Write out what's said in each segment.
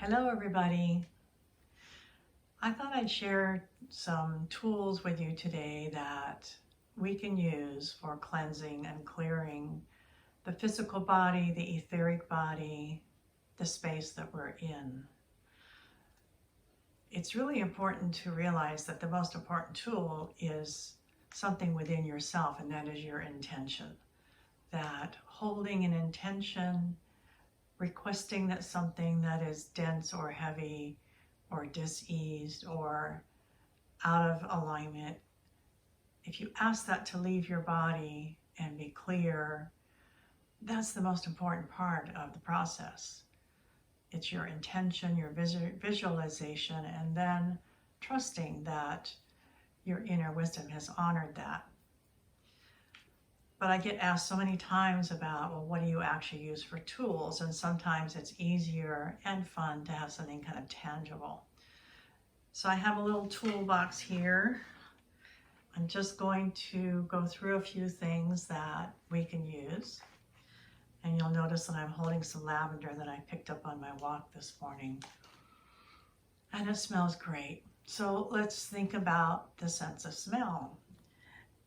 Hello everybody. I thought I'd share some tools with you today that we can use for cleansing and clearing the physical body, the etheric body, the space that we're in. It's really important to realize that the most important tool is something within yourself, and that is your intention. That holding an intention, requesting that something that is dense or heavy or diseased or out of alignment, if you ask that to leave your body and be clear, that's the most important part of the process. It's your intention, your visualization, and then trusting that your inner wisdom has honored that. But I get asked so many times about, well, what do you actually use for tools? And sometimes it's easier and fun to have something kind of tangible. So I have a little toolbox here. I'm just going to go through a few things that we can use. And you'll notice that I'm holding some lavender that I picked up on my walk this morning. And it smells great. So let's think about the sense of smell.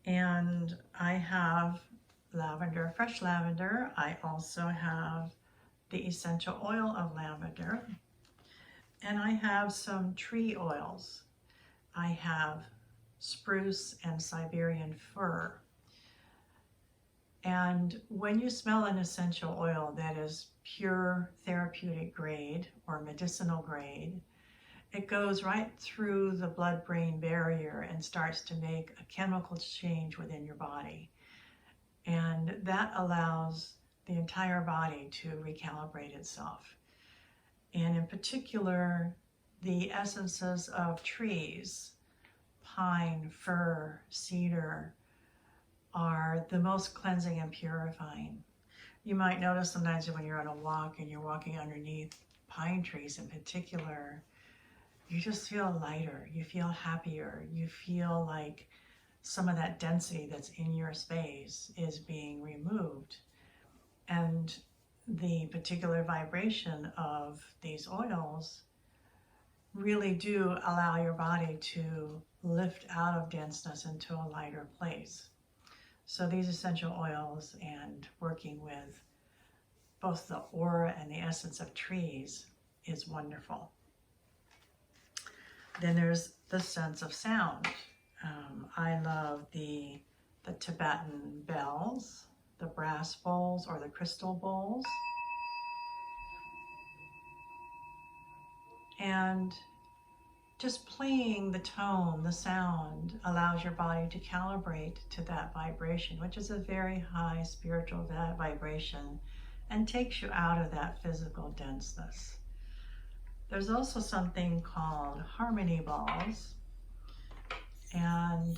And I have lavender, fresh lavender. I also have the essential oil of lavender. And I have some tree oils. I have spruce and Siberian fir. And when you smell an essential oil that is pure therapeutic grade or medicinal grade, it goes right through the blood-brain barrier and starts to make a chemical change within your body. And that allows the entire body to recalibrate itself. And in particular, the essences of trees, pine, fir, cedar, are the most cleansing and purifying. You might notice sometimes when you're on a walk and you're walking underneath pine trees in particular, you just feel lighter, you feel happier, you feel like some of that density that's in your space is being removed. And the particular vibration of these oils really do allow your body to lift out of denseness into a lighter place. So these essential oils and working with both the aura and the essence of trees is wonderful. Then there's the sense of sound. I love the Tibetan bells, the brass bowls or the crystal bowls. And just playing the tone, the sound, allows your body to calibrate to that vibration, which is a very high spiritual vibration, and takes you out of that physical denseness. There's also something called harmony balls, and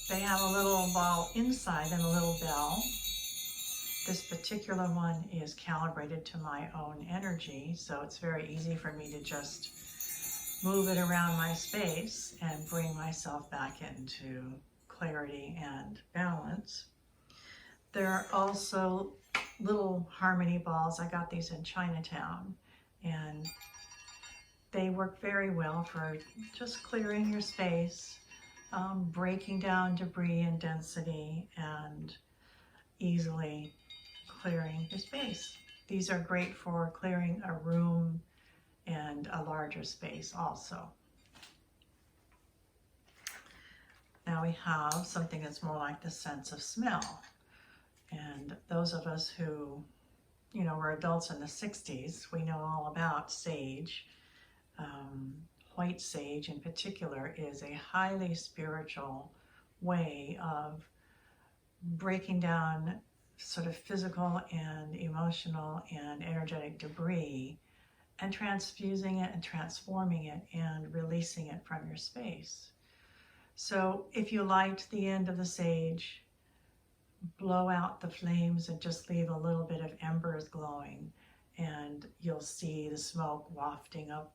they have a little ball inside and a little bell. This particular one is calibrated to my own energy, so it's very easy for me to just move it around my space and bring myself back into clarity and balance. There are also little harmony balls. I got these in Chinatown, and they work very well for just clearing your space, breaking down debris and density, and easily clearing your space. These are great for clearing a room and a larger space also. Now we have something that's more like the sense of smell. And those of us who, were adults in the 60s, we know all about sage. White sage in particular is a highly spiritual way of breaking down sort of physical and emotional and energetic debris and transfusing it and transforming it and releasing it from your space. So if you light the end of the sage, blow out the flames and just leave a little bit of embers glowing, and you'll see the smoke wafting up,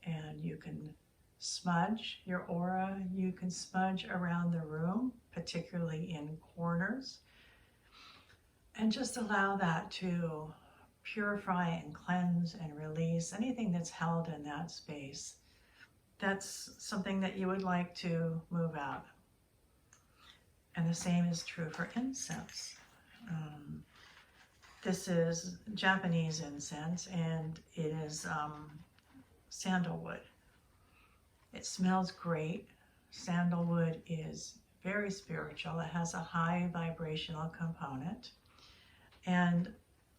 and you can smudge your aura, you can smudge around the room, particularly in corners, and just allow that to purify and cleanse and release anything that's held in that space. That's something that you would like to move out. And the same is true for incense. This is Japanese incense, and it is sandalwood. It smells great. Sandalwood is very spiritual. It has a high vibrational component. And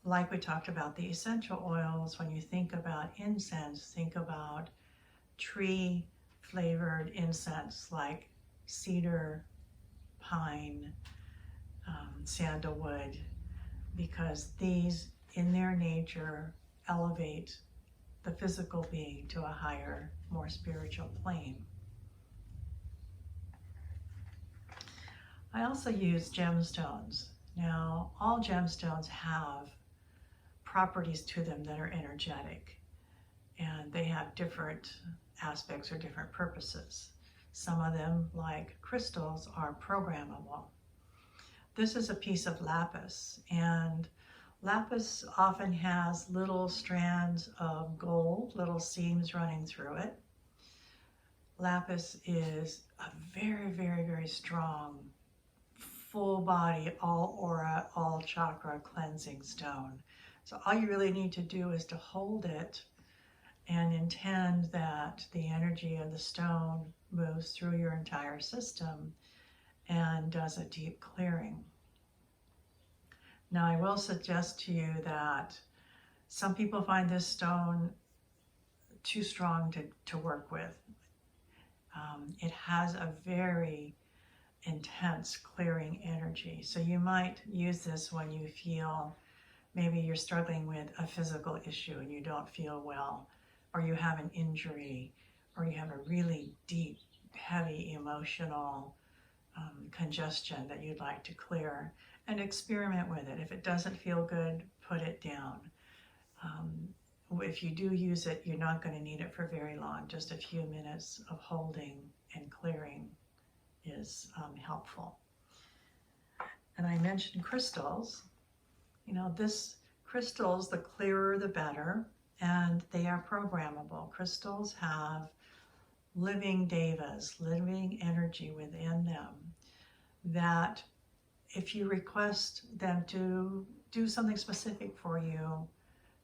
like we talked about the essential oils, when you think about incense, think about tree flavored incense like cedar, pine, sandalwood, because these in their nature elevate the physical being to a higher, more spiritual plane. I also use gemstones. Now, all gemstones have properties to them that are energetic, and they have different aspects or different purposes. Some of them, like crystals, are programmable. This is a piece of lapis, and lapis often has little strands of gold, little seams running through it. Lapis is a very, very, very strong, full body, all aura, all chakra cleansing stone. So all you really need to do is to hold it and intend that the energy of the stone moves through your entire system and does a deep clearing. Now, I will suggest to you that some people find this stone too strong to work with. It has a very intense clearing energy. So you might use this when you feel maybe you're struggling with a physical issue and you don't feel well, or you have an injury, or you have a really deep, heavy emotional congestion that you'd like to clear, and experiment with it. If it doesn't feel good, put it down. If you do use it, you're not going to need it for very long. Just a few minutes of holding and clearing is helpful. And I mentioned crystals. You know, crystals, the clearer the better, and they are programmable. Crystals have living devas, living energy within them, that if you request them to do something specific for you,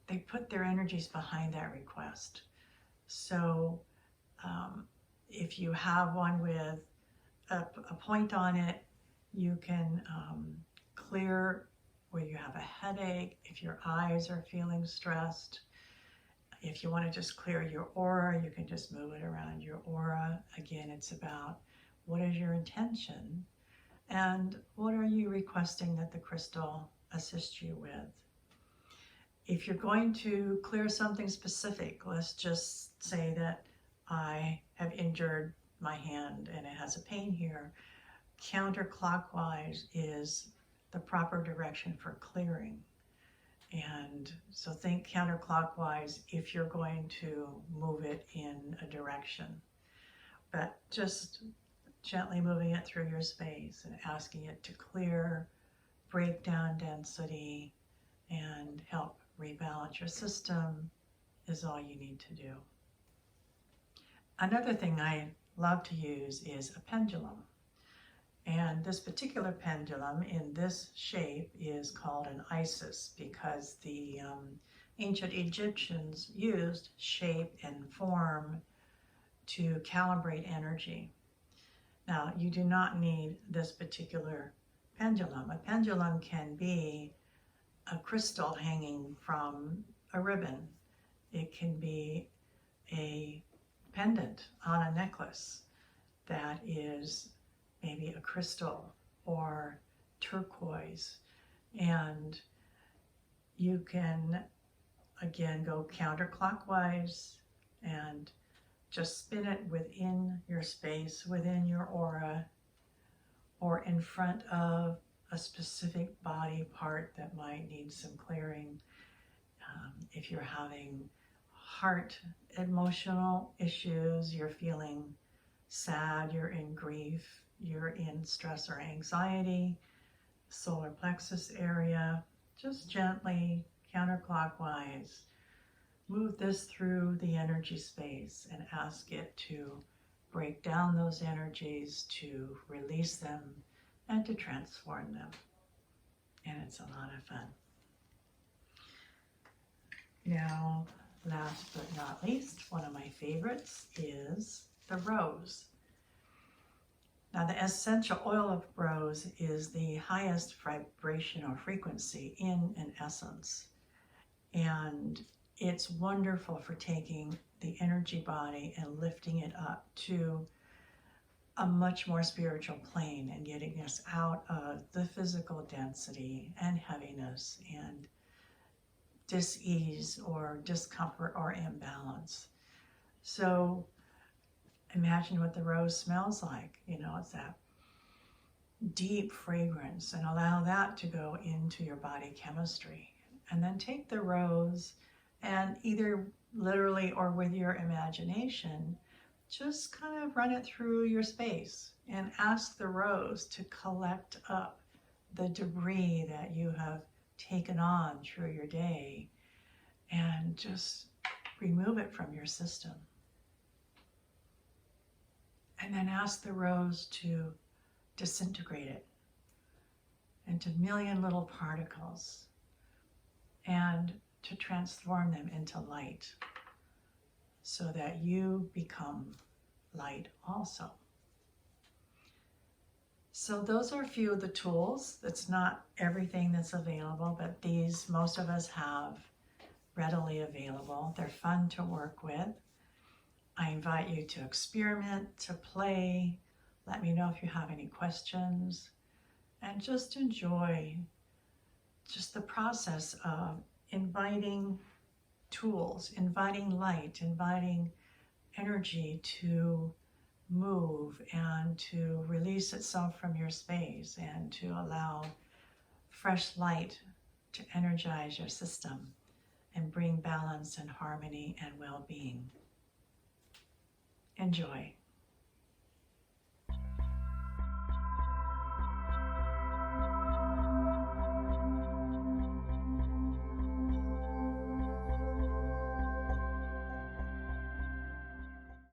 they put their energies behind that request. So if you have one with a point on it, you can clear where you have a headache, if your eyes are feeling stressed. If you want to just clear your aura, you can just move it around your aura. Again, it's about what is your intention and what are you requesting that the crystal assist you with. If you're going to clear something specific, let's just say that I have injured my hand and it has a pain here, counterclockwise is the proper direction for clearing. And so think counterclockwise if you're going to move it in a direction, but just gently moving it through your space and asking it to clear, break down density, and help rebalance your system is all you need to do. Another thing I love to use is a pendulum. And this particular pendulum in this shape is called an Isis because the ancient Egyptians used shape and form to calibrate energy. Now, you do not need this particular pendulum. A pendulum can be a crystal hanging from a ribbon. It can be a pendant on a necklace that is maybe a crystal or turquoise. And you can, again, go counterclockwise and just spin it within your space, within your aura, or in front of a specific body part that might need some clearing. If you're having heart emotional issues, you're feeling sad, you're in grief, you're in stress or anxiety, solar plexus area, just gently counterclockwise. Move this through the energy space and ask it to break down those energies, to release them, and to transform them. And it's a lot of fun. Now, last but not least, one of my favorites is the rose. Now, the essential oil of rose is the highest vibrational frequency in an essence. And it's wonderful for taking the energy body and lifting it up to a much more spiritual plane and getting us out of the physical density and heaviness and dis-ease or discomfort or imbalance. So imagine what the rose smells like. You know, it's that deep fragrance, and allow that to go into your body chemistry. And then take the rose and either literally or with your imagination, just kind of run it through your space and ask the rose to collect up the debris that you have taken on through your day and just remove it from your system. And then ask the rose to disintegrate it into a million little particles and to transform them into light so that you become light also. So those are a few of the tools. That's not everything that's available, but these most of us have readily available. They're fun to work with. I invite you to experiment, to play. Let me know if you have any questions, and just enjoy just the process of inviting tools, inviting light, inviting energy to move and to release itself from your space and to allow fresh light to energize your system and bring balance and harmony and well-being. Enjoy.